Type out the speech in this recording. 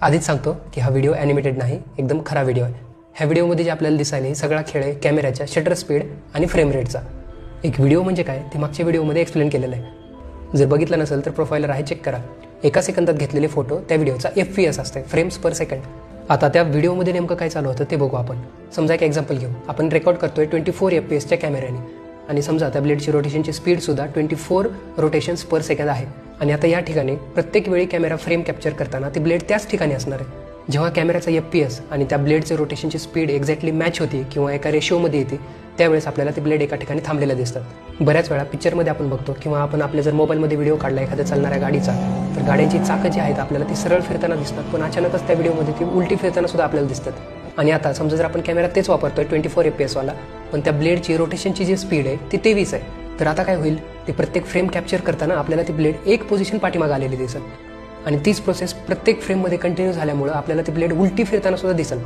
आधीच सांगतो की हा व्हिडिओ ॲनिमेटेड नाही, एकदम खरा व्हिडिओ आहे। ह्या व्हिडिओमध्ये जे आपल्याला दिसायला सगळा खेळ आहे कॅमेऱ्याच्या शटर स्पीड आणि फ्रेम रेटचा। एक व्हिडिओ म्हणजे काय ते मागच्या व्हिडिओमध्ये एक्सप्लेन केलेलं आहे। जर बघितलं नसेल तर प्रोफाइलर आहे, चेक करा। एका सेकंदात घेतलेले फोटो त्या व्हिडिओचा FPS असते, फ्रेम्स पर सेकंड। आता त्या व्हिडिओमध्ये नेमकं काय चालू होतं ते बघू आपण। समजा एक एक्झाम्पल घेऊ, आपण रेकॉर्ड करतोय 24 FPS कॅमेऱ्याने आणि समजा त्या ब्लेडची रोटेशनची स्पीड सुद्धा 24 रोटेशन्स पर सेकंड आहे। आणि आता या ठिकाणी प्रत्येक वेळी कॅमेरा फ्रेम कॅप्चर करताना ती ब्लेड त्याच ठिकाणी असणार आहे। जेव्हा कॅमेऱ्याचा FPS आणि त्या ब्लेडचे रोटेशनची स्पीड एक्झॅक्टली मॅच होती किंवा एका रेशोमध्ये येते, त्यावेळेस आपल्याला ती ब्लेड एका ठिकाणी थांबलेल्या दिसतात। बऱ्याच वेळा पिक्चरमध्ये आपण बघतो किंवा आपण आपल्या जर मोबाईलमध्ये व्हिडिओ काढला एखाद्या चालणाऱ्या गाडीचा, तर गाड्यांची चाकं जी आहेत आपल्याला ती सरळ फिरताना दिसतात, पण अचानकच त्या व्हिडिओमध्ये ती उलटी फिरताना सुद्धा आपल्याला दिसतात। आणि आता समजा जर आपण कॅमेरा तेच वापरतोय 24 FPS वाला, पण त्या ब्लेडची रोटेशनची जी स्पीड आहे ती 23 आहे, तर आता काय होईल, ते प्रत्येक फ्रेम कॅप्चर करताना आपल्याला ती ब्लेड एक पोझिशन पाठीमागे आलेली दिसेल आणि तीच प्रोसेस प्रत्येक फ्रेममध्ये कंटिन्यू झाल्यामुळे आपल्याला ती ब्लेड उलटी फिरताना सुद्धा दिसेल।